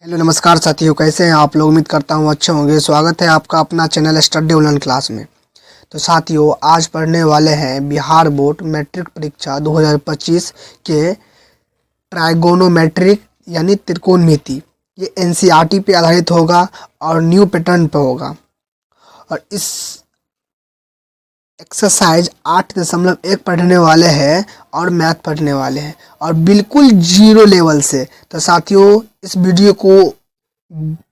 Hello नमस्कार साथियों, कैसे हैं आप लोग। उम्मीद करता हूँ अच्छे होंगे। स्वागत है आपका अपना चैनल स्टडी ऑनलाइन क्लास में। तो साथियों, आज पढ़ने वाले हैं बिहार बोर्ड मैट्रिक परीक्षा 2025 के ट्राइगोनोमेट्रिक यानी त्रिकोणमिति। ये एनसीईआरटी पे आधारित होगा और न्यू पैटर्न पे होगा। और इस एक्सरसाइज 8.1 पढ़ने वाले हैं और मैथ पढ़ने वाले हैं और बिल्कुल जीरो लेवल से। तो साथियों, इस वीडियो को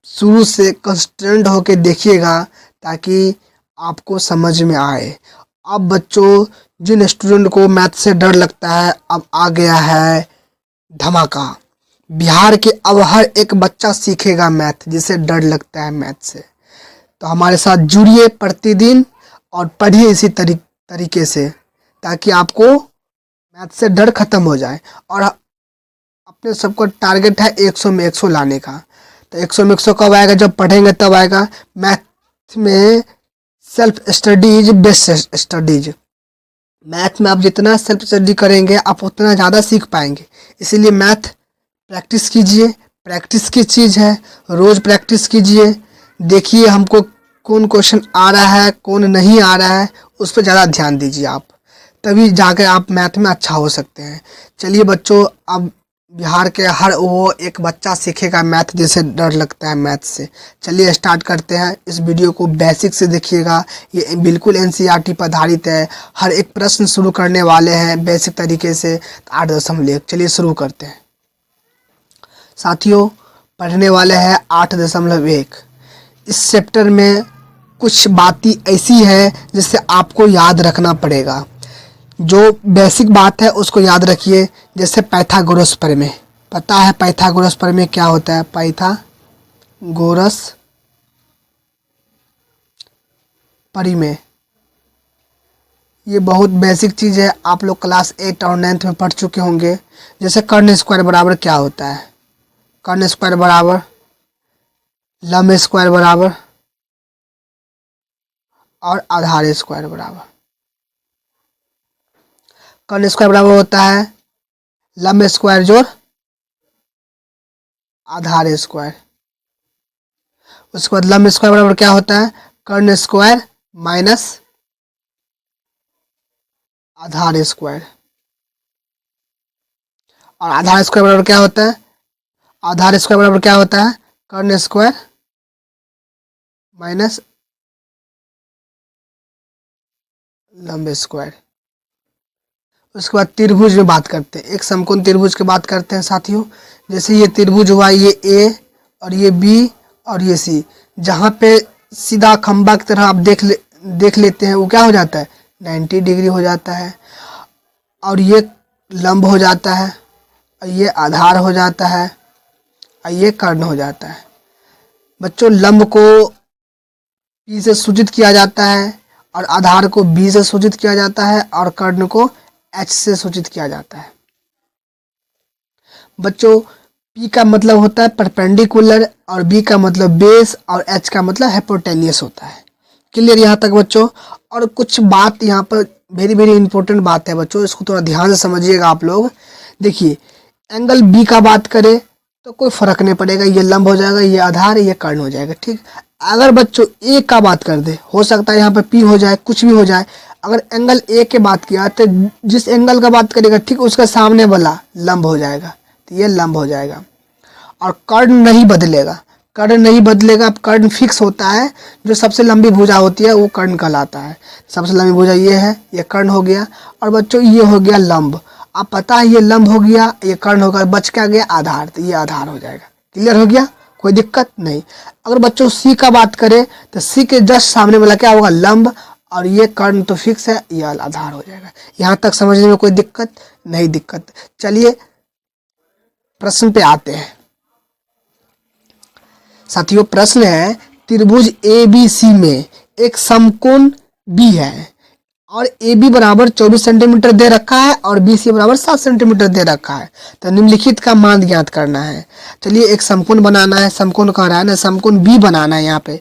शुरू से कंसंट्रेट होके देखिएगा ताकि आपको समझ में आए। अब बच्चों, जिन स्टूडेंट को मैथ से डर लगता है, अब आ गया है धमाका। बिहार के अब हर एक बच्चा सीखेगा मैथ, जिसे डर लगता है मैथ से। तो हमारे साथ जुड़िए प्रतिदिन और पढ़िए इसी तरीके से, ताकि आपको मैथ से डर खत्म हो जाए। और अपने सबको टारगेट है 100 में 100 लाने का। तो 100 में 100 कब आएगा? जब पढ़ेंगे तब आएगा। मैथ में self studies best studies. Math में आप जितना सेल्फ स्टडी करेंगे आप उतना ज़्यादा सीख पाएंगे। इसीलिए मैथ प्रैक्टिस कीजिए। प्रैक्टिस की चीज़ है, रोज़ प्रैक्टिस कीजिए। देखिए हमको कौन क्वेश्चन आ रहा है, कौन नहीं आ रहा है, उस पर ज़्यादा ध्यान दीजिए आप, तभी जाकर आप मैथ में अच्छा हो सकते हैं। चलिए बच्चों, अब बिहार के हर वो एक बच्चा सीखेगा मैथ जिसे डर लगता है मैथ से। चलिए स्टार्ट करते हैं। इस वीडियो को बेसिक से देखिएगा, ये बिल्कुल एनसीईआरटी पर आधारित है। हर एक प्रश्न शुरू करने वाले हैं बेसिक तरीके से। 8.1, चलिए शुरू करते हैं। साथियों, पढ़ने वाले हैं 8.1। इस चैप्टर में कुछ बातें ऐसी है जिसे आपको याद रखना पड़ेगा। जो बेसिक बात है उसको याद रखिए। जैसे पाइथागोरस प्रमेय, पता है पाइथागोरस प्रमेय क्या होता है? पाइथागोरस प्रमेय ये बहुत बेसिक चीज़ है, आप लोग क्लास 8 और 9 में पढ़ चुके होंगे। जैसे कर्ण स्क्वायर बराबर क्या होता है? कर्ण स्क्वायर बराबर लंब स्क्वायर बराबर और आधार स्क्वायर बराबर। कर्ण स्क्वायर बराबर होता है लंब स्क्वायर जोड़ आधार स्क्वायर। उसके बाद लंब स्क्वायर बराबर क्या होता है? कर्ण स्क्वायर माइनस आधार स्क्वायर। और आधार स्क्वायर बराबर क्या होता है? आधार स्क्वायर बराबर क्या होता है? कर्ण स्क्वायर माइनस लंब स्क्वायर। उसके बाद त्रिभुज में बात करते हैं, एक समकोण त्रिभुज की बात करते हैं साथियों। जैसे ये त्रिभुज हुआ, ये ए और ये बी और ये सी। जहाँ पे सीधा खंबा की तरह आप देख लेते हैं, वो क्या हो जाता है? 90 डिग्री हो जाता है। और ये लंब हो जाता है, और ये आधार हो जाता है, और ये कर्ण हो जाता है। बच्चों, लंब को P से सूचित किया जाता है, और आधार को B से सूचित किया जाता है, और कर्ण को H से सूचित किया जाता है। बच्चों, P का मतलब होता है परपेंडिकुलर, और B का मतलब बेस, और H का मतलब हाइपोटेन्यूस होता है। क्लियर यहाँ तक बच्चों? और कुछ बात यहाँ पर वेरी वेरी इंपॉर्टेंट बात है बच्चों, इसको थोड़ा ध्यान से समझिएगा आप लोग। देखिए, एंगल B का बात करें तो कोई फर्क नहीं पड़ेगा, ये लंब हो जाएगा, ये आधार, ये कर्ण हो जाएगा। ठीक। अगर बच्चों ए का बात कर दे, हो सकता है यहाँ पे P हो जाए, कुछ भी हो जाए। अगर एंगल ए के बात किया तो जिस एंगल का बात करेगा ठीक उसका सामने वाला लंब हो जाएगा, तो ये लंब हो जाएगा। और कर्ण नहीं बदलेगा, कर्ण नहीं बदलेगा। कर्ण फिक्स होता है, जो सबसे लंबी भुजा होती है वो कर्ण कहलाता है। सबसे लंबी भुजा ये है, ये कर्ण हो गया। और बच्चों ये हो गया लंब। आप पता है ये लंब हो गया, ये कर्ण होगा, बच क्या गया? आधार, तो ये आधार हो जाएगा। क्लियर हो गया? कोई दिक्कत नहीं। अगर बच्चों सी का बात करें तो सी के जस्ट सामने वाला क्या होगा? लंब, और ये कर्ण तो फिक्स है, ये आधार हो जाएगा। यहाँ तक समझने में कोई दिक्कत नहीं? दिक्कत। चलिए प्रश्न पे आते हैं साथियों। प्रश्न है, त्रिभुज ABC में एक समकोण B है, और AB बराबर 24 सेंटीमीटर दे रखा है, और BC बराबर 7 सेंटीमीटर दे रखा है। तो निम्नलिखित का मान ज्ञात करना है। चलिए, एक समकोण बनाना है। समकोण कह रहा है ना, समकोण B बनाना है। यहाँ पे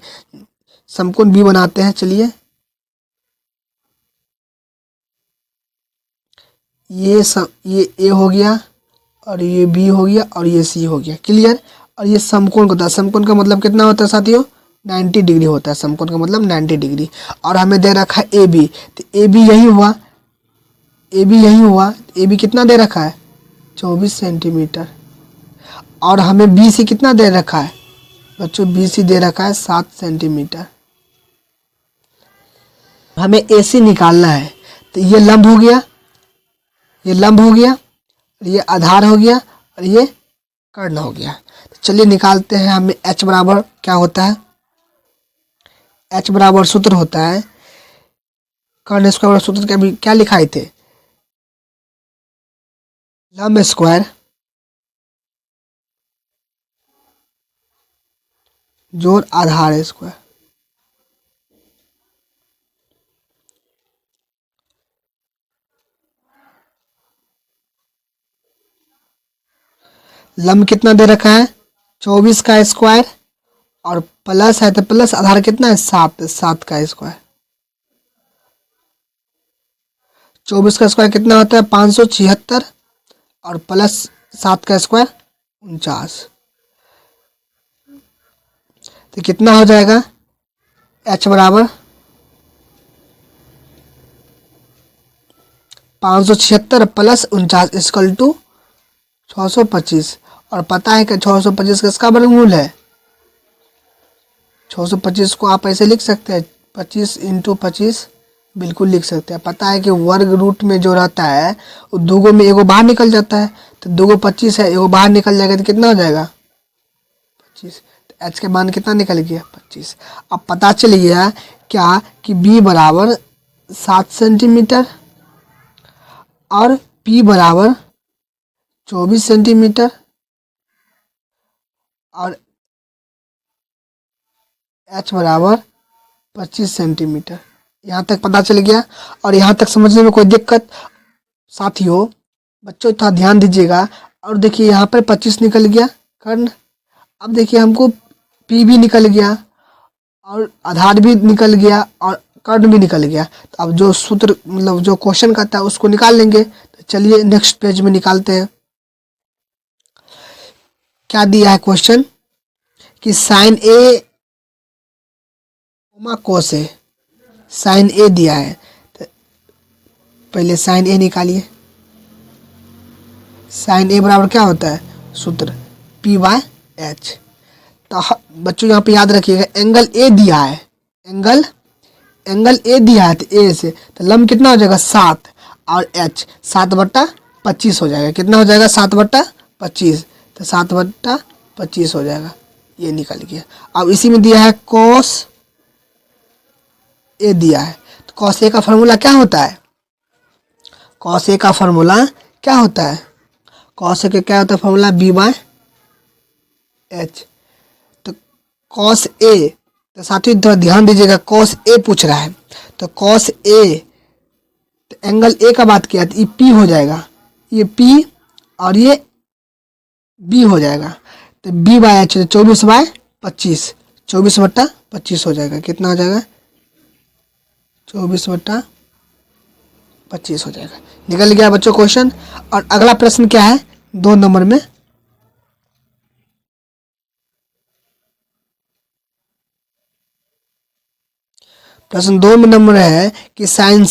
समकोण B बनाते हैं। चलिए, ये A हो गया, और ये B हो गया, और ये C हो गया। क्लियर? और ये समकोण होता है। समकोण का मतलब कितना होता है साथियों? 90 डिग्री होता है। समकोण का मतलब 90 डिग्री। और हमें दे रखा है ए बी, तो ए बी यही हुआ, ए बी यही हुआ। ए बी कितना दे रखा है? 24 सेंटीमीटर। और हमें बी सी कितना दे रखा है बच्चों? बी सी दे रखा है 7 सेंटीमीटर। हमें ए सी निकालना है, तो ये लंब हो गया, ये लंब हो गया, ये आधार हो गया, और ये कर्ण हो गया। तो चलिए निकालते हैं। हमें h बराबर क्या होता है? h बराबर सूत्र होता है कर्ण स्क्वायर। सूत्र क्या लिखाए थे? लंब स्क्वायर जोड़ आधार स्क्वायर। लंब कितना दे रखा है? 24 का स्क्वायर, और प्लस है तो प्लस आधार कितना है? 7, 7 का स्क्वायर। 24 का स्क्वायर कितना होता है? 576, और प्लस 7 का स्क्वायर 49। तो कितना हो जाएगा? h बराबर 576 प्लस 49 इक्वल टू 625। और पता है कि 625 किसका वर्गमूल है? 625 को आप ऐसे लिख सकते हैं, 25 × 25 बिल्कुल लिख सकते हैं। पता है कि वर्ग रूट में जो रहता है वो दोगो में एगो बाहर निकल जाता है, तो दोगो 25 है, एगो बाहर निकल जाएगा तो कितना हो जाएगा? 25। तो h के मान कितना निकल गया? 25। अब पता चल गया क्या कि b बराबर 7 सेंटीमीटर और p बराबर 24 सेंटीमीटर और h बराबर 25 सेंटीमीटर। यहाँ तक पता चल गया। और यहाँ तक समझने में कोई दिक्कत? साथियों बच्चों थोड़ा ध्यान दीजिएगा। और देखिए यहाँ पर 25 निकल गया कर्ण। अब देखिए हमको p भी निकल गया, और आधार भी निकल गया, और कर्ण भी निकल गया। तो अब जो सूत्र मतलब जो क्वेश्चन कहता है उसको निकाल लेंगे। तो चलिए नेक्स्ट पेज में निकालते हैं। क्या दिया है क्वेश्चन कि साइन ए कोस ए, साइन ए दिया है। तो पहले साइन ए निकालिए। साइन ए बराबर क्या होता है? सूत्र p/h। तो बच्चों यहाँ पे याद रखिएगा एंगल ए दिया है, एंगल ए दिया है, तो ए से तो लंब कितना हो जाएगा? 7, और h 7/25 हो जाएगा। कितना हो जाएगा? 7/25। तो 7/25 हो जाएगा। ये निकल गया। अब इसी में दिया है कॉस ए दिया है। तो कॉस ए का फॉर्मूला क्या होता है? कॉस ए का फॉर्मूला क्या होता है? कॉस ए का क्या होता है फॉर्मूला? b/h। तो कॉस ए, तो साथियों थोड़ा ध्यान दीजिएगा, कॉस ए पूछ रहा है। तो कॉस ए, तो एंगल ए का बात किया तो ये p हो जाएगा, ये p और ये b हो जाएगा। तो b/h 24/25, 24/25 हो जाएगा। कितना हो जाएगा? 24/25 हो जाएगा। निकल गया बच्चों क्वेश्चन। और अगला प्रश्न क्या है? 2 नंबर में प्रश्न 2 में नंबर है कि साइन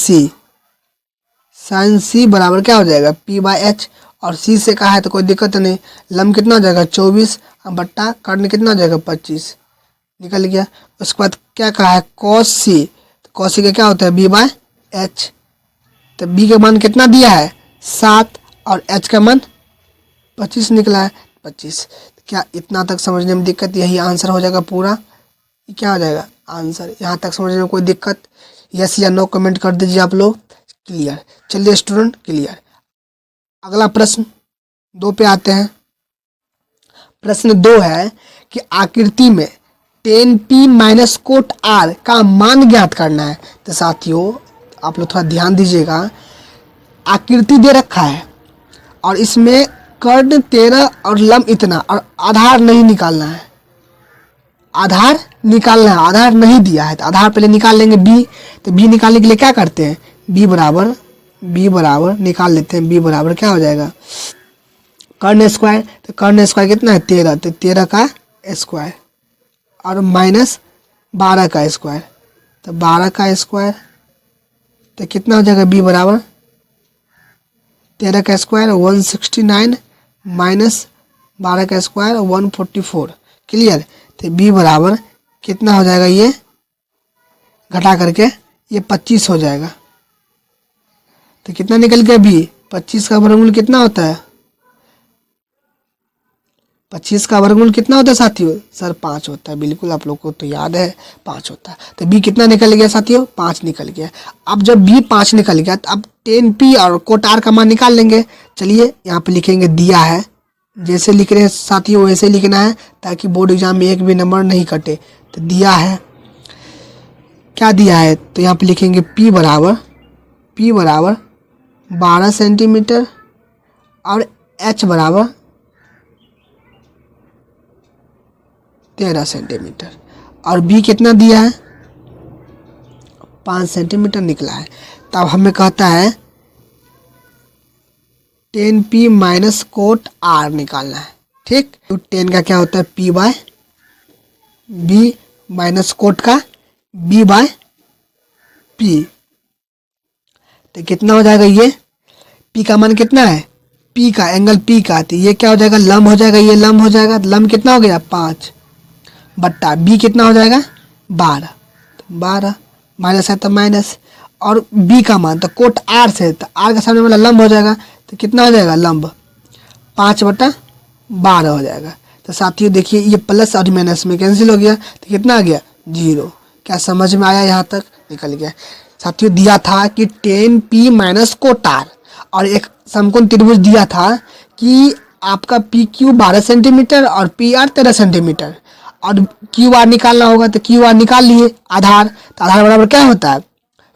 सी बराबर क्या हो जाएगा? p/h। और सी से कहा है तो कोई दिक्कत नहीं। लंब कितना हो जाएगा? 24 बट्टा कर्ण कितना हो जाएगा? 25। निकल गया। उसके बाद क्या कहा है? कॉस सी, तो कॉस सी का क्या होता है? b/h। तो b का मान कितना दिया है? 7, और h का मान 25 निकला है, 25। क्या इतना तक समझने में दिक्कत? यही आंसर हो जाएगा पूरा। ये क्या हो जाएगा? आंसर। यहाँ तक समझने में कोई दिक्कत? यस या नो कमेंट कर दीजिए आप लोग। क्लियर? चलिए स्टूडेंट क्लियर। अगला प्रश्न 2 पे आते हैं। प्रश्न 2 है कि आकृति में tan p - कोट r का मान ज्ञात करना है। तो साथियों आप लोग थोड़ा ध्यान दीजिएगा। आकृति दे रखा है और इसमें कर्ण 13 और लंब इतना, और आधार नहीं निकालना है। आधार निकालना है, आधार नहीं दिया है। तो आधार पहले निकाल लेंगे b। तो b निकालने के लिए क्या करते हैं? b बराबर निकाल लेते हैं। b बराबर क्या हो जाएगा? कर्ण स्क्वायर, तो कर्ण स्क्वायर कितना है 13, तो 13 का स्क्वायर और माइनस 12 का स्क्वायर, तो 12 का स्क्वायर, तो कितना हो जाएगा b बराबर 13 का स्क्वायर 169 माइनस 12 का स्क्वायर 144। क्लियर। तो b बराबर कितना हो जाएगा, ये घटा करके ये 25 हो जाएगा। तो कितना निकल गया b, 25 का वर्गमूल कितना होता है, 25 का वर्गमूल कितना होता है साथियों, सर 5 होता है। बिल्कुल आप लोग को तो याद है 5 होता है। तो b कितना निकल गया साथियों, 5 निकल गया। अब जब b 5 निकल गया तो अब 10p और कोट r का मान निकाल लेंगे। चलिए यहाँ पे लिखेंगे दिया है, जैसे लिख रहे हैं साथियों वैसे लिखना है ताकि बोर्ड एग्जाम में एक भी नंबर नहीं कटे। तो दिया है, क्या दिया है, तो यहाँ पे लिखेंगे p बराबर 12 सेंटीमीटर और h बराबर 13 सेंटीमीटर और b कितना दिया है 5 सेंटीमीटर निकला है। तब हमें कहता है 10p माइनस कोट r निकालना है। ठीक, तो 10 का क्या होता है p by b minus cot का b बाय p, तो कितना हो जाएगा, ये p का मान कितना है, p का एंगल p का, तो ये क्या हो जाएगा लंब हो जाएगा, ये लंब हो जाएगा, लंब कितना हो गया 5 बट्टा b कितना हो जाएगा 12, तो 12 माइनस है तो माइनस, और b का मान तो कोट r से, तो r के सामने वाला लंब हो जाएगा, तो कितना हो जाएगा लंब 5 बट्टा 12 हो जाएगा। तो साथियों देखिए ये प्लस और माइनस में कैंसिल हो गया, तो कितना आ गया 0। क्या समझ में आया, यहाँ तक निकल गया। साथियों दिया था कि 10p माइनस कोट r और एक समकोण त्रिभुज दिया था कि आपका पी क्यू 12 सेंटीमीटर और पी आर 13 सेंटीमीटर और क्यू आर निकालना होगा, तो क्यू आर निकाल लिए आधार, तो आधार बराबर क्या होता है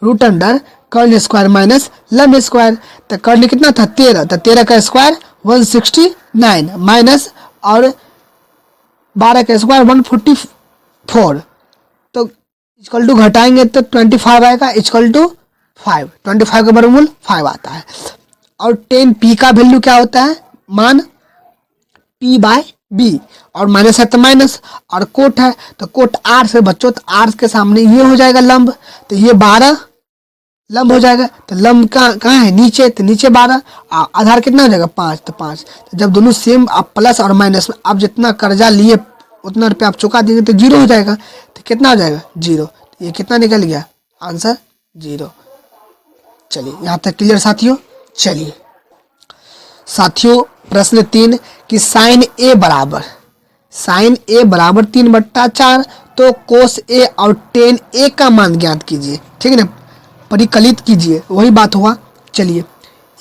रूट अंडर कर्ण स्क्वायर माइनस लंब स्क्वायर। तो कर्ण कितना था 13, तो 13 का स्क्वायर 169 माइनस और 12 का स्क्वायर 144, तो इक्वल टू घटाएंगे तो 25 आएगा, इक्वल टू 5, 25 का वर्गमूल 5 आता है। और 10p का वैल्यू क्या होता है मान p बाय b और माइनस है तो माइनस और कोट है तो कोट r से बच्चों, तो r के सामने ये हो जाएगा लंब, तो ये 12 लंब हो जाएगा, तो लंब कहाँ है नीचे, तो नीचे 12, आधार कितना हो जाएगा 5, तो 5, तो जब दोनों सेम आप प्लस और माइनस में आप जितना कर्जा लिए उतना रुपया आप चुका देंगे तो 0 हो जाएगा, तो कितना हो जाएगा 0, तो ये कितना निकल गया आंसर 0। चलिए यहाँ तक क्लियर साथियों। चलिए साथियों प्रश्न 3 कि साइन ए बराबर 3/4, तो कोस ए और टेन ए का मान ज्ञात कीजिए। ठीक है ना, परिकलित कीजिए, वही बात हुआ। चलिए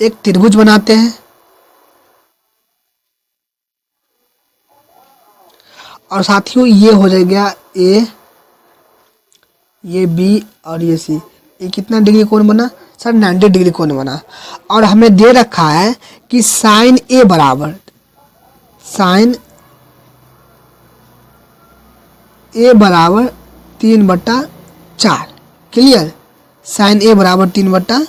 एक त्रिभुज बनाते हैं और साथियों ये हो जाएगा ए, ये बी और ये सी। ये कितना डिग्री कोण बना सर 90 डिग्री कोण बना। और हमें दे रखा है कि साइन ए बराबर 3/4। क्लियर, साइन ए बराबर 3/4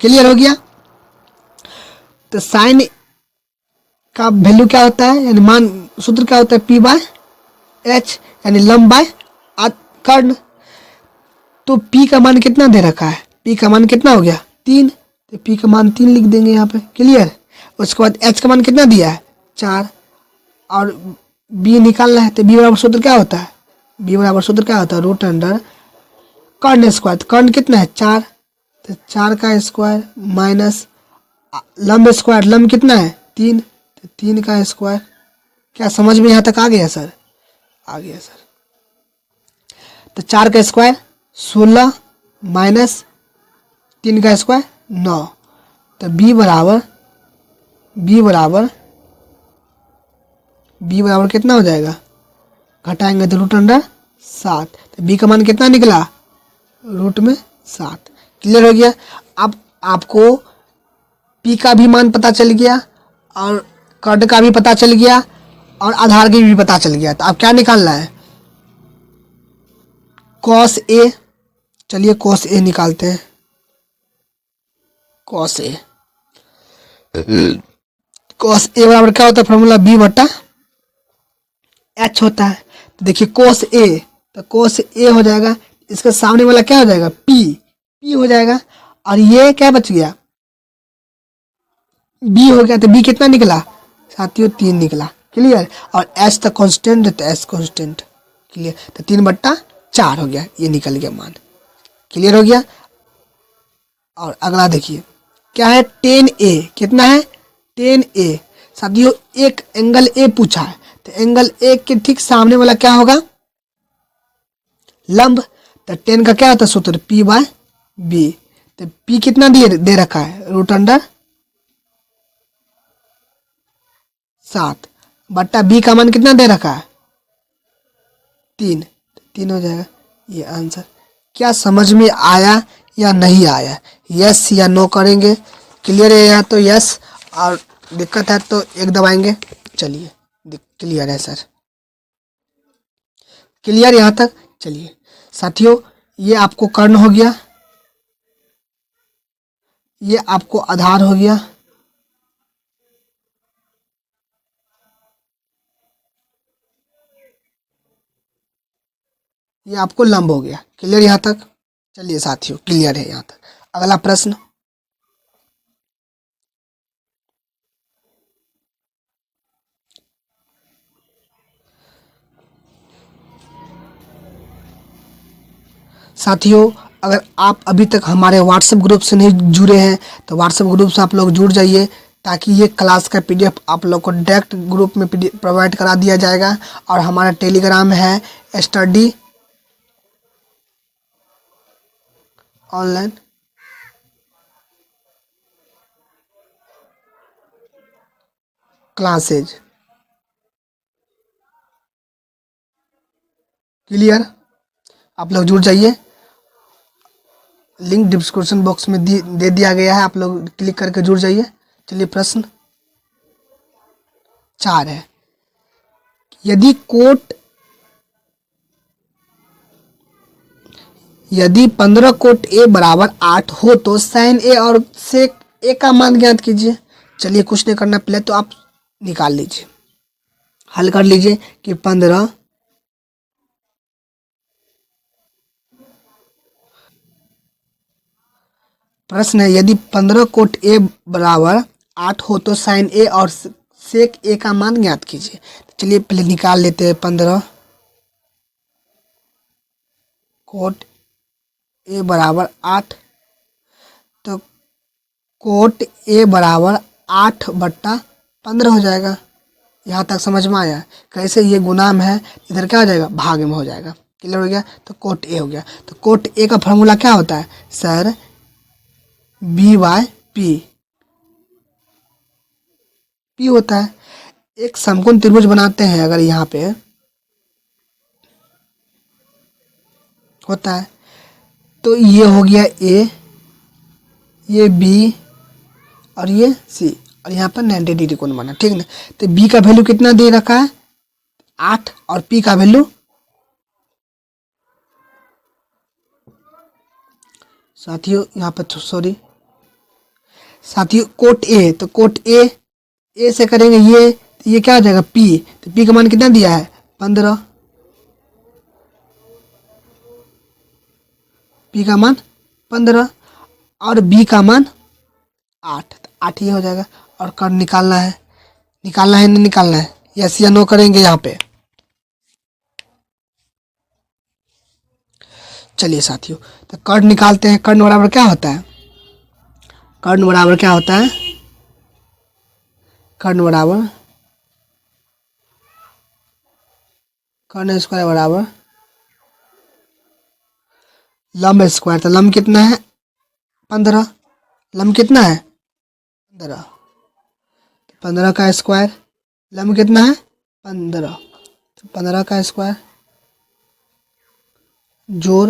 क्लियर हो गया। तो साइन का वैल्यू क्या होता है, यानी मान सूत्र क्या होता है p बाय एच, यानी लंब बाय कर्ण। तो p का मान कितना दे रखा है, p का मान कितना हो गया 3, तो p का मान 3 लिख देंगे यहाँ पे। क्लियर, उसके बाद h का मान कितना दिया है 4 और b निकालना है, तो b बराबर सूत्र क्या होता है, b बराबर सूत्र क्या होता है रूट अंडर कर्ण स्क्वायर। तो कर्ण कितना है 4, तो 4 का स्क्वायर माइनस लंब स्क्वायर, लंब कितना है 3, तो 3 का स्क्वायर। क्या समझ में यहाँ तक आ गया सर, आ गया सर। तो 4 का स्क्वायर 16 माइनस 3 का स्क्वायर 9, तो b बराबर कितना हो जाएगा, घटाएंगे तो रूट अंडर 7, तो b का मान कितना निकला रूट में 7। क्लियर हो गया। अब आपको p का भी मान पता चल गया और कर्ण का भी पता चल गया और आधार की भी पता चल गया। तो अब क्या निकालना है, कॉस ए चलिए cos A निकालते हैं। cos A बराबर क्या होता है, फॉर्मूला b बटा h होता है। तो देखिए cos A, तो cos A हो जाएगा, इसके सामने वाला क्या हो जाएगा, p हो जाएगा, और ये क्या बच गया, b हो गया। तो b कितना निकला साथियों, 3 निकला। क्लियर। और h तो कांस्टेंट है, तो h कांस्टेंट। क्लियर। तो 3/4 हो गया, ये निकल गया मान। क्लियर हो गया। और अगला देखिए क्या है, tan A कितना है, tan A साथियों एक एंगल A पूछा है, तो एंगल A के ठीक सामने वाला क्या होगा, लंब। तो tan का क्या होता है सूत्र, P/B। तो P कितना दे रखा है, √7 बट्टा B का मान कितना दे रखा है, 3 हो जाएगा ये आंसर। क्या समझ में आया या नहीं आया, यस या नो करेंगे। क्लियर है या तो यस, और दिक्कत है तो 1 दबाएंगे। चलिए क्लियर है सर, क्लियर यहाँ तक। चलिए साथियों, ये आपको कर्ण हो गया, ये आपको आधार हो गया, ये आपको लंब हो गया। क्लियर यहाँ तक। चलिए साथियों क्लियर है यहाँ तक। अगला प्रश्न, साथियों अगर आप अभी तक हमारे व्हाट्सएप ग्रुप से नहीं जुड़े हैं तो व्हाट्सएप ग्रुप से आप लोग जुड़ जाइए, ताकि ये क्लास का PDF आप लोग को डायरेक्ट ग्रुप में प्रोवाइड करा दिया जाएगा। और हमारा टेलीग्राम है स्टडी ऑनलाइन क्लासेज। क्लियर, आप लोग जुड़ जाइए, लिंक डिस्क्रिप्शन बॉक्स में दे दिया गया है, आप लोग क्लिक करके जुड़ जाइए। चलिए प्रश्न 4 है, यदि यदि 15 कोट A बराबर 8 हो तो sin A और sec A का मान ज्ञात कीजिए। चलिए कुछ नहीं करना, पहले तो आप निकाल लीजिए, हल कर लीजिए कि 15 प्रश्न है, यदि 15 कोट A बराबर 8 हो तो sin A और sec A का मान ज्ञात कीजिए। चलिए पहले निकाल लेते हैं 15 कोट A बराबर 8, तो कोट A बराबर 8/15 हो जाएगा। यहाँ तक समझ में आया। कैसे, ये गुणाम है, इधर क्या हो जाएगा, भाग में हो जाएगा। क्लियर हो गया। तो कोट A हो गया। तो कोट A का फॉर्मूला क्या होता है सर, B/P होता है। एक समकोण त्रिभुज बनाते हैं अगर यहाँ पे होता है, तो ये हो गया A, ये B और ये C, और यहाँ पर 90 डिग्री कोण बना, ठीक ना। तो B का वैल्यू कितना दे रखा है, 8, और P का वैल्यू साथियों यहाँ पर सॉरी साथियों कोट A, तो कोट A से करेंगे ये क्या हो जाएगा P, तो P का मान कितना दिया है 15, P का मान 15 और B का मान 8, तो 8 ये हो जाएगा। और कर्ण निकालना है नहीं निकालना है, यस या नो करेंगे यहाँ पे। चलिए साथियों, तो कर्ण निकालते हैं। कर्ण बराबर क्या होता है, कर्ण बराबर क्या होता है, कर्ण बराबर कर्ण स्क्वायर बराबर लंब स्क्वायर। तो लंब कितना है 15, लंब कितना है 15, 15 का स्क्वायर, लंब कितना है 15, तो 15 का स्क्वायर जोड़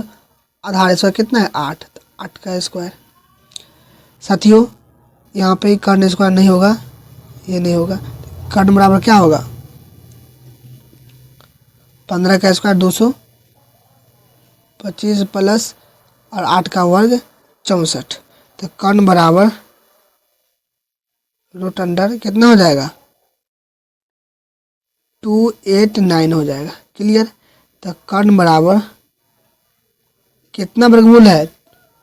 आधार स्क्वायर कितना है 8, तो 8 का स्क्वायर। साथियों यहाँ पे कर्ण स्क्वायर नहीं होगा, ये नहीं होगा। कर्ण बराबर क्या होगा, 15 का स्क्वायर 225 प्लस और 8 का वर्ग 64। तो कर्ण बराबर रूट अंडर कितना हो जाएगा 289 हो जाएगा। क्लियर। तो कर्ण बराबर कितना वर्गमूल है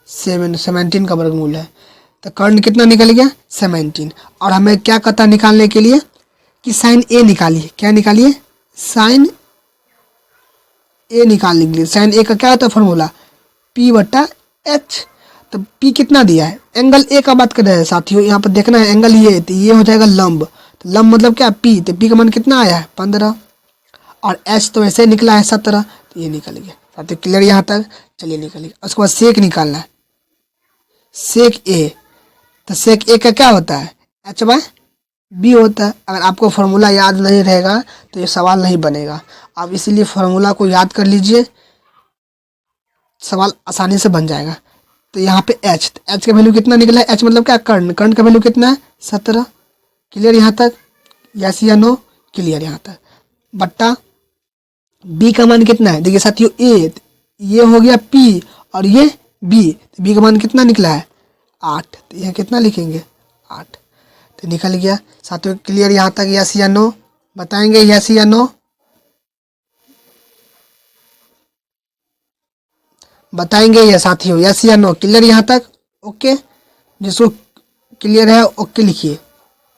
17 का वर्गमूल है। तो कर्ण कितना निकल गया 17। और हमें क्या कहता निकालने के लिए कि साइन ए निकालिए। क्या निकालिए साइन ए निकालने के लिए। साइन ए का क्या होता है फॉर्मूला P/H। तो P कितना दिया है एंगल ए का बात कर रहे हैं साथियों। यहाँ पर देखना है एंगल ये, तो ये हो जाएगा लंब। तो लंब मतलब क्या P, तो P का मान कितना आया है 15 और H तो वैसे निकला है 17। तो ये निकल गया साथियों। क्लियर यहाँ तक। चलिए निकल गया। उसके बाद सेक निकालना है सेक ए। तो सेक ए का क्या होता है H/B होता है। अगर आपको फॉर्मूला याद नहीं रहेगा तो ये सवाल नहीं बनेगा। आप इसीलिए फॉर्मूला को याद कर लीजिए, सवाल आसानी से बन जाएगा। तो यहाँ पे H, तो H का वैल्यू कितना निकला है H मतलब क्या कर्ण, कर्ण का वैल्यू कितना है 17। क्लियर यहाँ तक। यस या नो। क्लियर यहाँ तक। बट्टा B का मान कितना है देखिए साथियों A, ये हो गया P और ये B। तो B का मान कितना निकला है 8। तो यह कितना लिखेंगे 8। तो निकल गया साथियों। क्लियर यहाँ तक। यस या नो बताएंगे। यस या नो बताएंगे ये साथियों। यस या नो। क्लियर यहाँ तक। ओके। जिसको क्लियर है ओके लिखिए,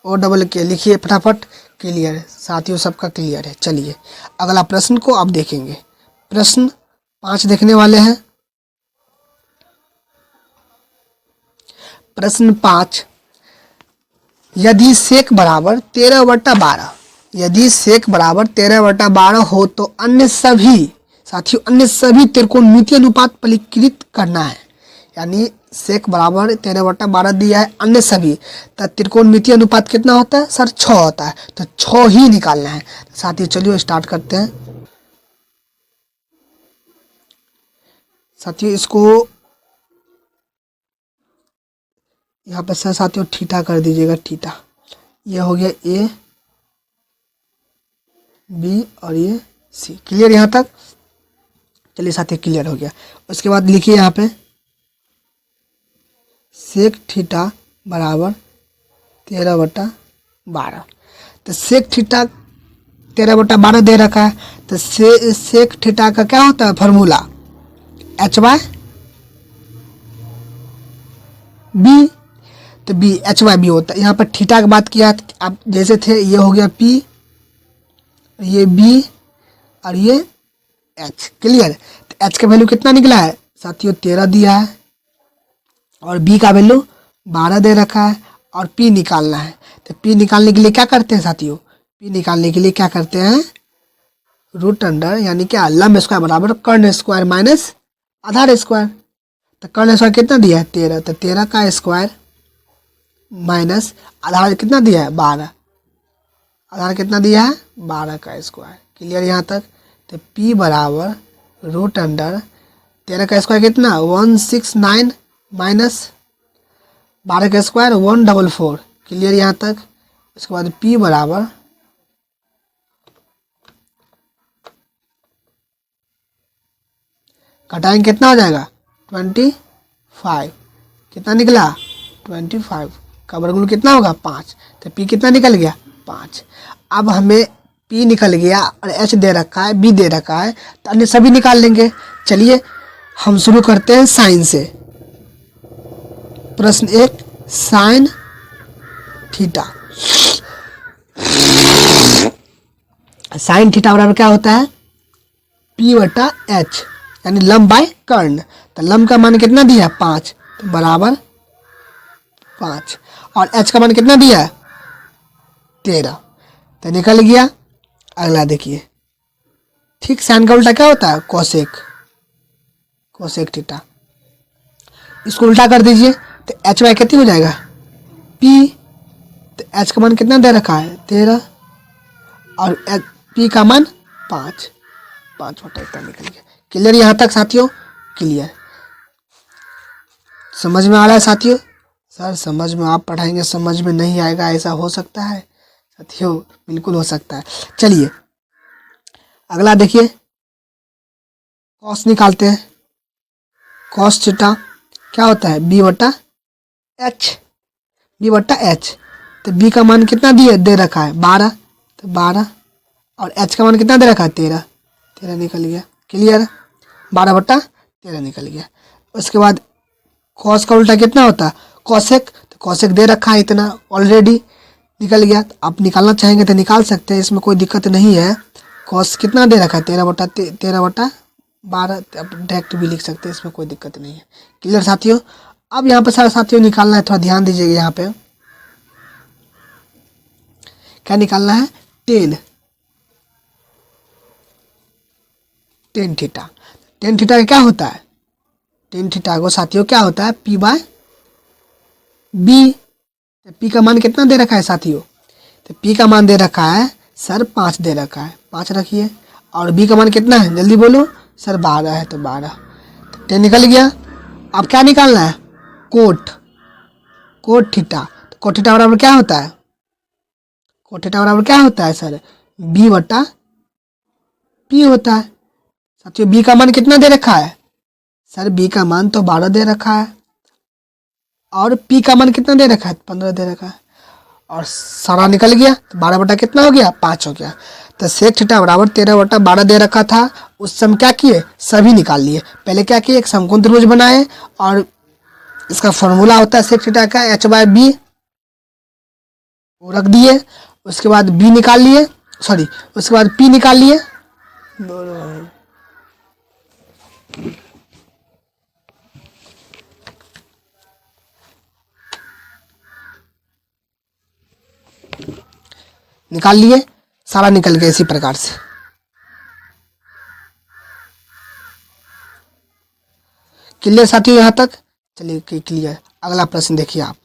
OKK लिखिए फटाफट। क्लियर है साथियों, सबका क्लियर है। चलिए अगला प्रश्न को आप देखेंगे। प्रश्न 5 देखने वाले हैं। प्रश्न 5, यदि सेक बराबर 13/12, यदि सेक बराबर 13/12 हो तो अन्य सभी साथियों अन्य सभी त्रिकोणमितीय अनुपात परिकृत करना है। यानी सेक बराबर 13/12 दिया है, अन्य सभी। तो त्रिकोणमितीय अनुपात कितना होता है सर 6 होता है। तो 6 ही निकालना है साथियों। चलिए स्टार्ट करते हैं साथियों। इसको यहाँ पर सर साथियों थीटा कर दीजिएगा, थीटा। ये हो गया A B और ये C। क्लियर यहाँ तक। चलिए साथियों क्लियर हो गया। उसके बाद लिखिए यहाँ पे सेक थीटा बराबर 13/12। तो सेक थीटा 13/12 दे रखा है। तो सेक थीटा का क्या होता है फॉर्मूला H/B। तो B H/B होता है। यहाँ पर थीटा की बात किया आप जैसे थे, ये हो गया P, ये B और ये H। क्लियर। तो H का वैल्यू कितना निकला है साथियों 13 दिया है और B का वैल्यू 12 दे रखा है और P निकालना है। तो P निकालने के लिए क्या करते हैं साथियों, P निकालने के लिए क्या करते हैं रूट अंडर यानी क्या लंब स्क्वायर बराबर कर्ण स्क्वायर माइनस आधार स्क्वायर। तो कर्ण स्क्वायर कितना दिया है 13, तो 13 का स्क्वायर माइनस आधार कितना दिया है 12, आधार कितना दिया है 12 का स्क्वायर। क्लियर यहाँ तक। तो P बराबर रूट अंडर 13 का स्क्वायर कितना 169 माइनस 12 का स्क्वायर 144। क्लियर यहाँ तक। इसके बाद P बराबर घटाएंगे कितना हो जाएगा 25। कितना निकला 25 का वर्गमूल कितना होगा 5। तो P कितना निकल गया 5। अब हमें P निकल गया और H दे रखा है B दे रखा है, तो अन्य सभी निकाल लेंगे। चलिए हम शुरू करते हैं साइन से। प्रश्न 1 साइन थीटा। साइन थीटा बराबर क्या होता है P/H यानी लंब बाय कर्ण। तो लंब का मान कितना दिया 5, तो बराबर 5 और H का मान कितना दिया है 13। तो निकल गया। अगला देखिए ठीक साइन का उल्टा क्या होता है कोसेक, कोसेक थीटा। इसको उल्टा कर दीजिए तो H/y कितनी हो जाएगा P। तो H का मान कितना दे रखा है 13 और P का मान 5, 5/13 निकल गया। क्लियर यहाँ तक साथियों। क्लियर समझ में आ रहा है साथियों। सर समझ में आप पढ़ाएंगे समझ में नहीं आएगा ऐसा हो सकता है साथियों, बिल्कुल हो सकता है। चलिए अगला देखिए कॉस निकालते हैं। कॉस थीटा क्या होता है बी बटा एच, बी बटा एच। तो बी का मान कितना दे रखा है 12, तो 12 और एच का मान कितना दे रखा है 13, 13 निकल गया। क्लियर, 12/13 निकल गया। उसके बाद कॉस का उल्टा कितना होता है कॉसेक, तो कॉसेक दे रखा है इतना ऑलरेडी, निकल गया। तो आप निकालना चाहेंगे तो निकाल सकते हैं, इसमें कोई दिक्कत नहीं है। कॉस कितना दे रखा है 13/12, आप डायरेक्ट भी लिख सकते हैं, इसमें कोई दिक्कत नहीं है। क्लियर साथियों। अब यहाँ पे सारे साथियों निकालना है, थोड़ा ध्यान दीजिएगा। यहाँ पे क्या निकालना है टेन थीटा। टेन थीटा का क्या होता है, टेन थीटा को साथियों क्या होता है पी बाय बी। तो पी का मान कितना दे रखा है साथियों, तो पी का मान दे रखा है सर 5 दे रखा है, 5 रखिए। और बी का मान कितना है जल्दी बोलो सर 12 है, तो 12, तो 10 निकल गया। अब क्या निकालना है कोट थीटा। तो कोट थीटा बराबर क्या होता है, कोट थीटा बराबर क्या होता है सर बी बटा पी होता है। साथियों बी का मान कितना दे रखा है सर, बी का मान तो 12 दे रखा है और पी का मान कितना दे रखा है 15 दे रखा है। और सारा निकल गया, तो 12 बटा कितना हो गया 5 हो गया। तो सेक थीटा बराबर 13/12 दे रखा था। उस समय क्या किए सभी निकाल लिए। पहले क्या किए एक समकोण त्रिभुज बनाए और इसका फॉर्मूला होता है सेक थीटा का h/b, वो रख दिए। उसके बाद बी निकाल लिए, सॉरी उसके बाद पी निकाल लिए। निकाल लिए, सारा निकल गया इसी प्रकार से। क्लियर साथियों यहाँ तक, चलिए क्लियर। अगला प्रश्न देखिए आप,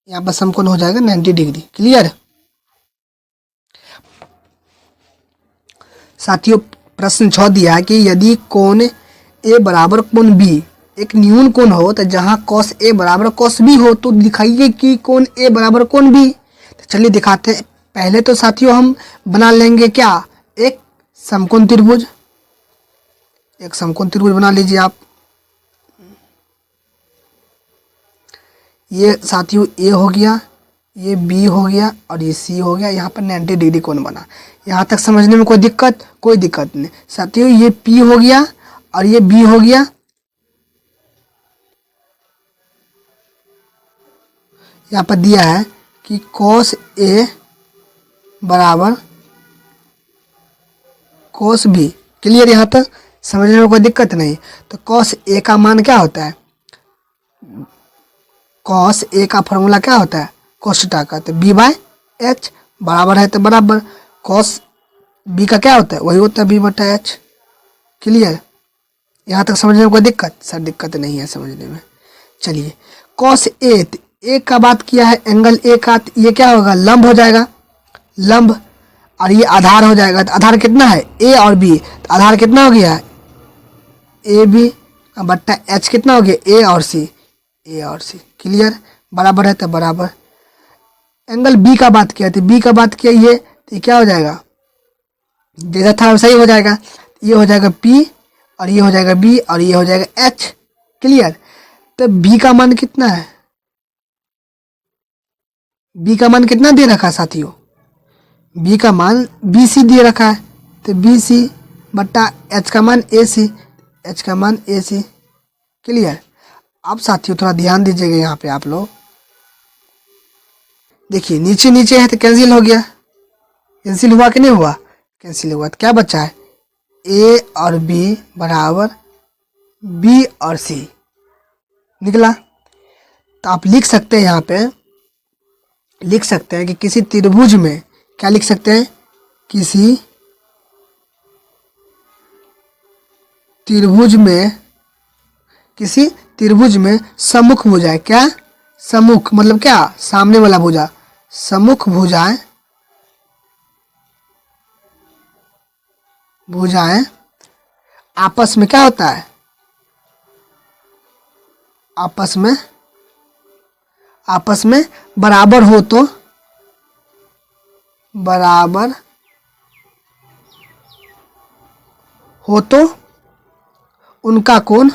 यहाँ पर समकोण हो जाएगा 90 डिग्री। क्लियर साथियों। प्रश्न 6 दिया है कि यदि कोण ए बराबर कोण बी एक न्यून कोण हो, तो जहाँ कॉस ए बराबर कॉस बी हो, तो दिखाइए कि कोण ए बराबर कोण बी। तो चलिए दिखाते हैं। पहले तो साथियों हम बना लेंगे क्या एक समकोण त्रिभुज, एक समकोण त्रिभुज बना लीजिए आप। ये साथियों ए हो गया, ये बी हो गया और ये सी हो गया। यहाँ पर 90 डिग्री कोण बना। यहाँ तक समझने में कोई दिक्कत नहीं साथियों। ये पी हो गया और ये बी हो गया। यहाँ पर दिया है कि cos ए बराबर cos बी। क्लियर, यहाँ तक समझने में कोई दिक्कत नहीं। तो cos ए का मान क्या होता है, cos ए का फॉर्मूला क्या होता है cos थीटा का, तो b बाय एच बराबर है, तो बराबर cos बी का क्या होता है वही होता है b बटा एच। क्लियर, यहाँ तक समझने में कोई दिक्कत सर, दिक्कत नहीं है समझने में। चलिए cos ए, ए का बात किया है एंगल ए का, ये क्या होगा लंब हो जाएगा, लंब। और ये आधार हो जाएगा। तो आधार कितना है ए और बी, तो आधार कितना हो गया ए बी बट्टा एच कितना हो गया ए और सी, ए और सी। क्लियर, बराबर है, तो बराबर एंगल बी का बात किया, तो बी का बात किया ये, तो ये क्या हो जाएगा जैसा था वैसा ही हो जाएगा। ये हो जाएगा पी और ये हो जाएगा बी और ये हो जाएगा एच। क्लियर, तो बी का मान कितना है, बी का मान कितना दे रखा है साथियों, बी का मान बी सी दे रखा है, तो बी सी बट्टा एच का मान ए सी, एच का मान ए सी। क्लियर, अब साथियों थोड़ा ध्यान दीजिएगा यहाँ पे आप लोग। देखिए नीचे नीचे है तो कैंसिल हो गया, कैंसिल हुआ कि नहीं हुआ, कैंसिल हुआ। तो क्या बचा है ए और बी बराबर बी और सी निकला। तो आप लिख सकते हैं, यहाँ पे लिख सकते हैं कि किसी त्रिभुज में क्या लिख सकते हैं, किसी त्रिभुज में, किसी त्रिभुज में सम्मुख भुजाएं, क्या सम्मुख मतलब क्या सामने वाला भुजा, सम्मुख भुजाएं, भुजाएं आपस में क्या होता है, आपस में बराबर हो, तो बराबर हो तो उनका कोण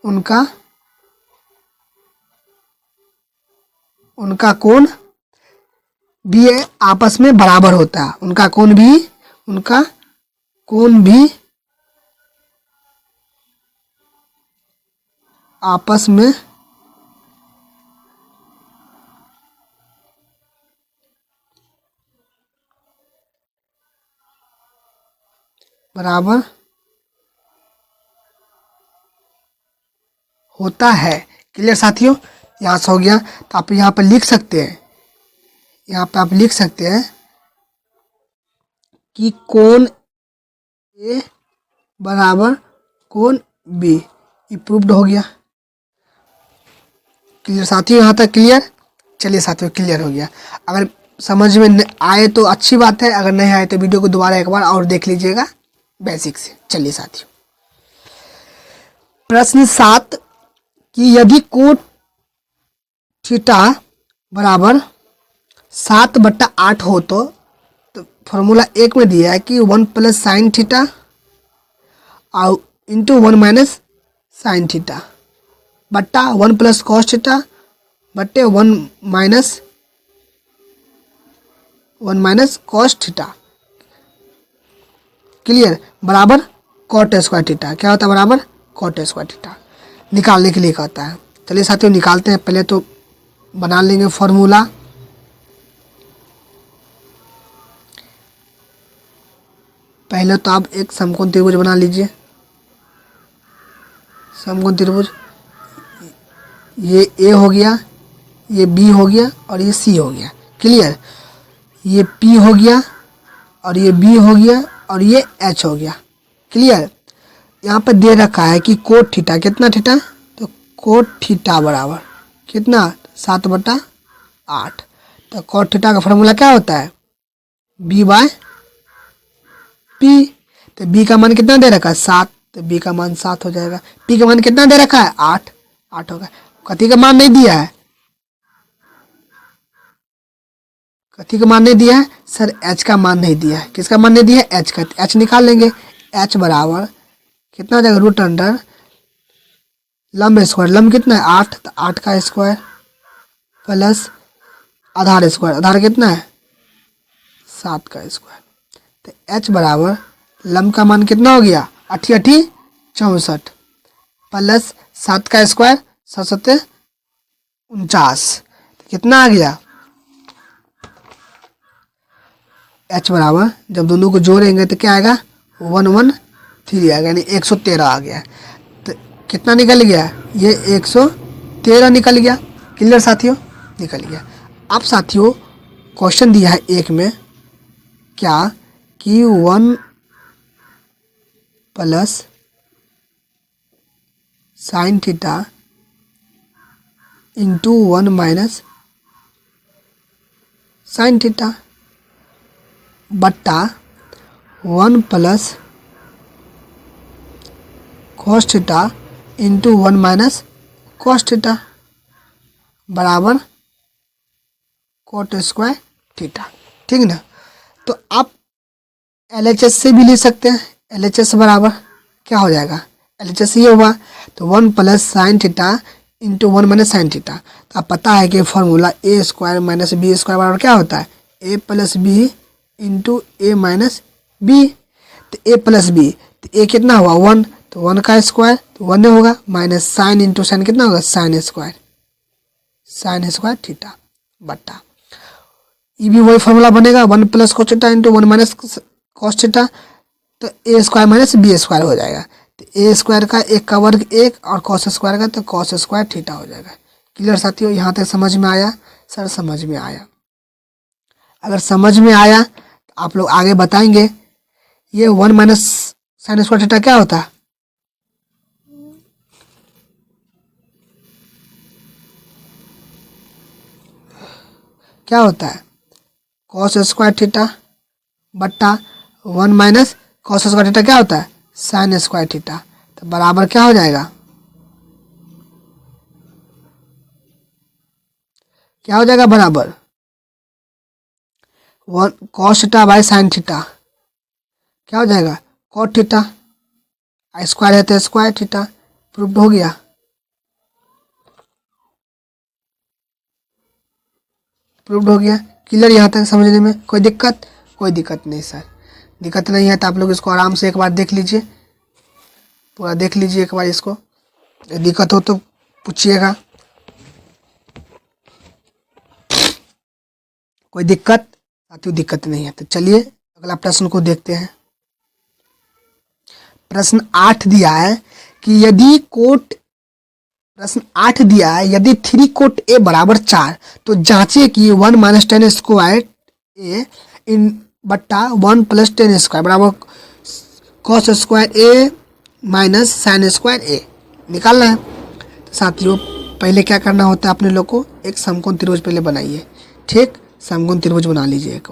उनका कोण भी आपस में बराबर होता है। उनका कोण भी आपस में बराबर होता है। क्लियर साथियों, यहाँ से हो गया। तो आप यहाँ पर लिख सकते हैं, यहाँ पे आप लिख सकते हैं कि कोण ए बराबर कोण बी, ये प्रूव्ड हो गया। क्लियर साथियों, यहाँ तक क्लियर? चलिए साथियों, क्लियर हो गया। अगर समझ में आए तो अच्छी बात है, अगर नहीं आए तो वीडियो को दोबारा एक बार और देख लीजिएगा बेसिक से। चलिए साथियों, प्रश्न 7 कि यदि कोण थीटा बराबर 7/8 हो तो फॉर्मूला 1 में दिया है कि 1 + sin थीटा और इंटू 1 - sin थीटा बट्टा 1 + cos थीटा बट्टे 1 - cos थीटा। क्लियर? बराबर cot स्क्वायर थीटा। क्या होता है? बराबर cot स्क्वायर थीटा निकालने के लिए कहता है। चलिए साथियों, निकालते हैं। पहले तो बना लेंगे फॉर्मूला। पहले तो आप एक समकोण त्रिभुज बना लीजिए। समकोण त्रिभुज, ये ए हो गया, ये बी हो गया और ये सी हो गया। क्लियर? ये पी हो गया और ये बी हो गया और ये एच हो गया। क्लियर? यहाँ पर दे रखा है कि कोट थीटा कितना थीटा, तो कोट थीटा बराबर कितना 7/8। तो कोट थीटा का फॉर्मूला क्या होता है? b/p। तो b का मान कितना दे रखा है? 7। तो b का मान 7 हो जाएगा। p का मान कितना दे रखा है? 8 होगा। कथी का मान नहीं दिया है? कथी का मान नहीं दिया है सर? h का मान नहीं दिया है। किसका मान नहीं दिया है? h का। h निकाल लेंगे। h बराबर कितना हो जाएगा? √अंडर लंब स्क्वायर। लंब कितना है? 8। तो 8 का स्क्वायर प्लस आधार स्क्वायर। आधार कितना है? 7 का स्क्वायर। तो h बराबर लंब का मान कितना हो गया? 8 8 64 प्लस 7 का स्क्वायर 7 7 49। तो कितना आ गया? h बराबर जब दोनों को जोड़ेंगे तो क्या आएगा? 113 आएगा, यानी 113 आ गया। तो कितना निकल गया? ये 113 निकल गया। क्लियर साथियों? निकल गया। अब साथियों क्वेश्चन दिया है एक में क्या कि 1 + sin theta into 1 - sin theta बट्टा 1 + cos theta into 1 - cos theta बराबर cot स्क्वायर थीटा। ठीक ना? तो आप LHS से भी ले सकते हैं। LHS बराबर क्या हो जाएगा? LHS ये होगा। तो 1 + sin theta into 1 - sin theta. तो आप पता है कि फॉर्मूला a² - b² बराबर क्या होता है? a + b into a - b। तो a + b, तो a कितना हुआ? 1। तो 1 का स्क्वायर तो 1 होगा माइनस साइन इंटू साइन कितना होगा? साइन स्क्वायर थीटा बट्टा ये भी वही फॉर्मूला बनेगा 1 + cos theta into 1 - cos theta. तो a² - b² हो जाएगा। तो a² का 1 का वर्ग 1 और cos स्क्वायर का तो cos स्क्वायर थीटा हो जाएगा। क्लियर साथियों? यहाँ तक समझ में आया? सर समझ में आया। अगर समझ में आया तो आप लोग आगे बताएंगे। ये 1 - sin स्क्वायर थीटा क्या होता है? क्या होता है? cos स्क्वायर थीटा बट्टा 1 - cos स्क्वायर थीटा क्या होता है? sin square theta. तो बराबर क्या हो जाएगा? क्या हो जाएगा? बराबर 1 cos theta by sin theta क्या हो जाएगा? cot theta. स्क्वायर है तो स्क्वायर थीटा। प्रूव्ड हो गया। प्रूव्ड हो गया। क्लियर यहाँ तक समझने में कोई दिक्कत? कोई दिक्कत नहीं सर, दिक्कत नहीं है तो आप लोग इसको आराम से एक बार देख लीजिए, पूरा देख लीजिए एक बार इसको, दिक्कत हो तो पूछिएगा। कोई दिक्कत? साथियों दिक्कत नहीं है तो चलिए अगला प्रश्न को देखते हैं। प्रश्न 8 दिया है कि यदि कोट प्रश्न 8 दिया है यदि 3 कोट ए बराबर 4 तो जांचे कि 1 माइनस 10 स्क्वायर ए इन बट्टा 1 प्लस 10 स्क्वायर बराबर कॉस स्क्वायर ए माइनस साइन स्क्वायर ए निकालना है। तो साथियों पहले क्या करना होता है, अपने लोग को एक समकोण त्रिभुज पहले बनाइए। ठीक, समकोण त्रिभुज बना लीजिए एक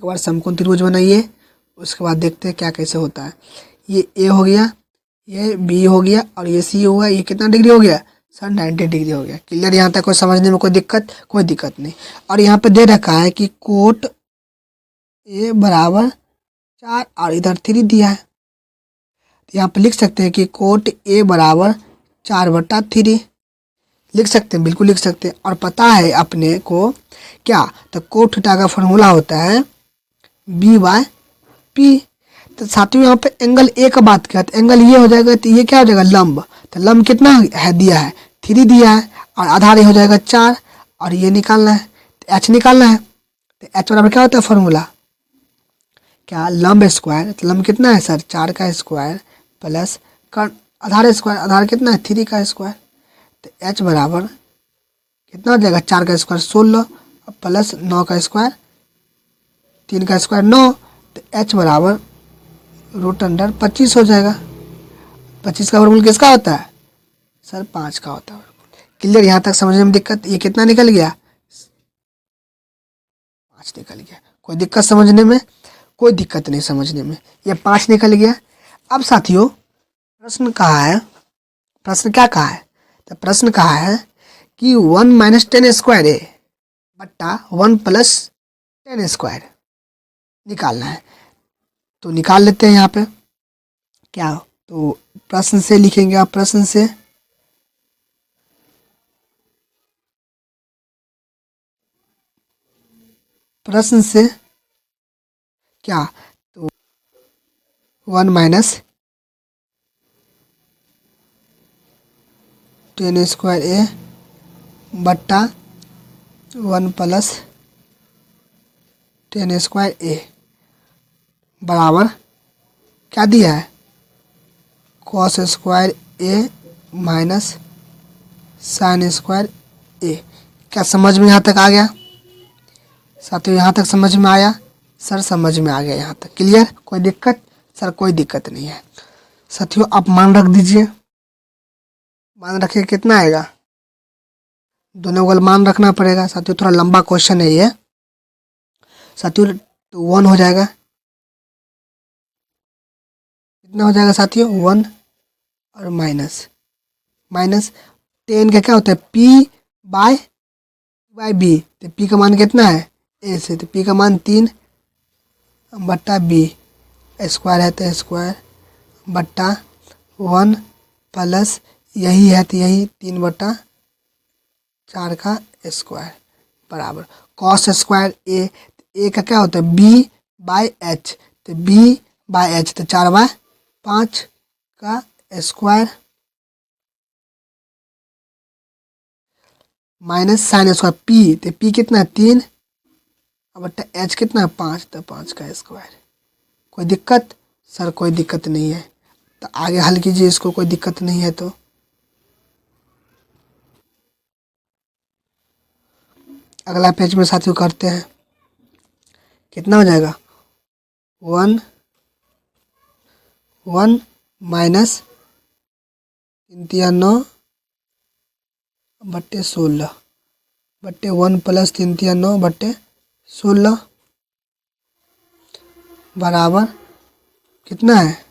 बार समकोण त्रिभुज बनाइए। उसके बाद देखते हैं क्या कैसे होता है। ये ए हो गया, ये बी हो गया और ये सी होगा। ये कितना डिग्री हो गया सर? 90 डिग्री हो गया। क्लियर यहाँ तक? कोई समझने में कोई दिक्कत? कोई दिक्कत नहीं। और यहाँ पे दे रखा है कि कोट ए बराबर 4 और इधर 3 दिया है, तो यहाँ पे लिख सकते हैं कि कोट ए बराबर 4/3 लिख सकते हैं, बिल्कुल लिख सकते हैं। और पता है अपने को क्या, तो कोट थीटा का फॉर्मूला होता है B/P। तो साथियों यहाँ पे एंगल ए का बात किया तो एंगल ये हो जाएगा, तो ये क्या हो जाएगा लंब। तो लंब कितना है दिया है? 3 दिया है और आधार ये हो जाएगा 4 और ये निकालना है, तो एच निकालना है। तो एच बराबर क्या होता है फॉर्मूला? क्या? लंब स्क्वायर। तो लंब कितना है सर? 4 का स्क्वायर प्लस आधार स्क्वायर, आधार कितना है? 3 का स्क्वायर। तो एच बराबर कितना हो जाएगा? 4 का स्क्वायर 16 प्लस 9 का स्क्वायर 3 का स्क्वायर 9। तो एच बराबर √25 हो जाएगा। 25 का वर्गमूल किसका होता है सर? 5 का होता है। क्लियर यहाँ तक समझने में दिक्कत? ये कितना निकल गया? 5 निकल गया। कोई दिक्कत समझने में? कोई दिक्कत नहीं समझने में, ये 5 निकल गया। अब साथियों प्रश्न कहा है, प्रश्न क्या कहा है? तो प्रश्न कहा है कि 1 माइनस 10 स्क्वायर ए बट्टा 1 प्लस 10 स्क्वायर निकालना है। तो निकाल लेते हैं यहाँ पे क्या, तो प्रश्न से लिखेंगे आप, प्रश्न से क्या, तो 1 माइनस 10 स्क्वायर ए बट्टा 1 प्लस 10 स्क्वायर ए बराबर क्या दिया है? कॉस स्क्वायर ए माइनस साइन स्क्वायर ए। क्या समझ में यहाँ तक आ गया साथियों? यहाँ तक समझ में आया सर? समझ में आ गया यहाँ तक? क्लियर? कोई दिक्कत? सर कोई दिक्कत नहीं है। साथियों आप मान रख दीजिए, मान रखिए कितना आएगा? दोनों को मान रखना पड़ेगा साथियों, थोड़ा लंबा क्वेश्चन है ये साथियों। तो 1 हो जाएगा, कितना हो जाएगा साथियों? 1 और माइनस 10 का क्या होता है? P/B। तो P का मान कितना है? ए से, तो P का मान 3/B स्क्वायर है तो स्क्वायर बट्टा 1 प्लस यही है तो यही 3/4 का स्क्वायर बराबर कॉस स्क्वायर ए। ए का क्या होता है? B/H। तो B/H तो 4/5 का square minus sine square P। तो P कितना है? 3 बट्टा H कितना है? 5, तो 5 का स्क्वायर। कोई दिक्कत सर? कोई दिक्कत नहीं है तो आगे हल कीजिए इसको, कोई दिक्कत नहीं है तो। अगला पेज में साथियों करते हैं, कितना हो जाएगा? 1 माइनस 3/9 बट्टे 16 बट्टे 1 प्लस 3/9 बट्टे 16 बराबर कितना है?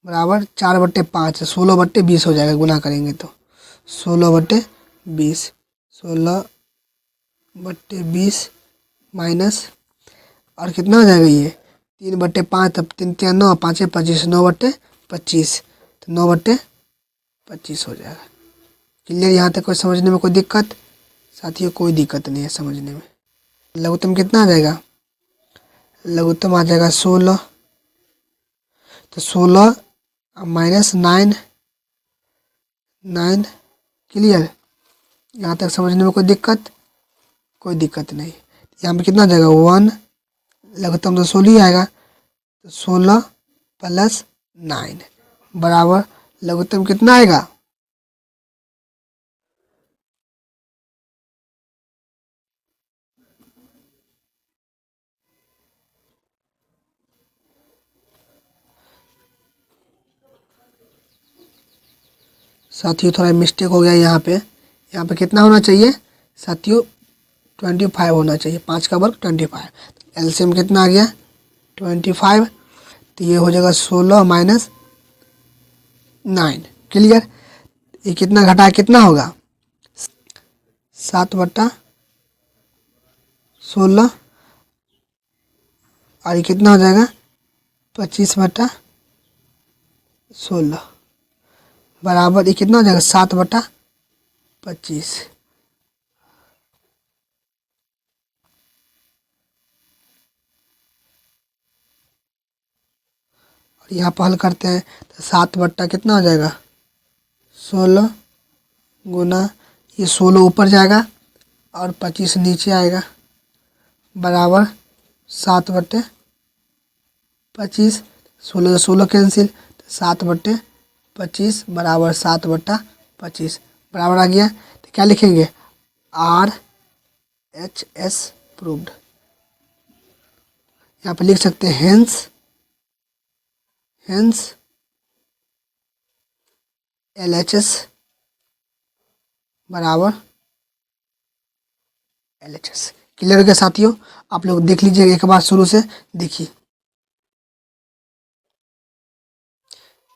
बराबर 4/5 है, 16/20 हो जाएगा, गुना करेंगे तो 16/20 16/20 माइनस और कितना हो जाएगा? ये 3/5, तब 3×9 5 25 9/25 तो 9/25 हो जाएगा। क्लियर यहाँ तक? कोई समझने में कोई दिक्कत? साथियों कोई दिक्कत नहीं है समझने में। लघुत्तम कितना आ जाएगा, लघुत्तम आ जाएगा 16। तो 16 माइनस 9, 9 क्लियर। यहाँ तक समझने में कोई दिक्कत नहीं। यहाँ पे कितना आ जाएगा 1, लघुत्तम तो 16 ही आएगा। तो 16 प्लस 9 बराबर लघुत्तम कितना आएगा, साथियों थोड़ा मिस्टेक हो गया यहाँ पे कितना होना चाहिए साथियों 25 होना चाहिए, 5 का वर्ग 25। एलसीएम कितना आ गया 25। तो ये हो जाएगा 16 माइनस 9 क्लियर। ये कितना घटा कितना होगा 7/16 और ये कितना हो जाएगा 25/16 बराबर ये कितना हो जाएगा 7/25। और यहाँ पर हल करते हैं तो 7 कितना हो जाएगा 16 गुना ये 16 ऊपर जाएगा और 25 नीचे आएगा बराबर 7/25। 16 16 कैंसिल, तो 7/25 बराबर 7/25 बराबर आ गया। तो क्या लिखेंगे RHS प्रूव्ड। यहाँ पे लिख सकते हैं हेंस LHS बराबर LHS। क्लियर हो गया साथियों। आप लोग देख लीजिए एक बार शुरू से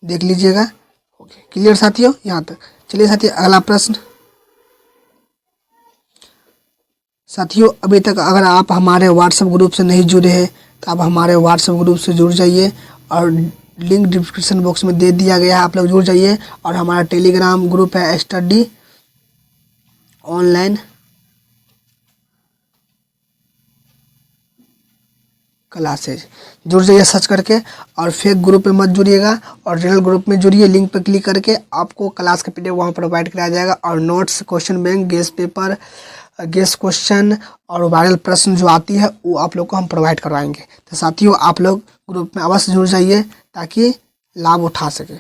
देख लीजिएगा। ओके क्लियर साथियों यहाँ तक। चलिए साथियों अगला प्रश्न। साथियों अभी तक अगर आप हमारे व्हाट्सएप ग्रुप से नहीं जुड़े हैं तो आप हमारे व्हाट्सएप ग्रुप से जुड़ जाइए और लिंक डिस्क्रिप्शन बॉक्स में दे दिया गया है, आप लोग जुड़ जाइए। और हमारा टेलीग्राम ग्रुप है स्टडी ऑनलाइन क्लासेज, जुड़ जाइए सर्च करके। और फेक ग्रुप में मत जुड़िएगा और रियल ग्रुप में जुड़िए। लिंक पर क्लिक करके आपको क्लास का पीडीएफ वहाँ प्रोवाइड कराया जाएगा और notes, question bank, guest paper, guest question और वायरल प्रश्न जो आती है वो आप लोग को हम प्रोवाइड करवाएंगे। तो साथियों आप लोग ग्रुप में अवश्य जुड़ जाइए ताकि लाभ उठा सके।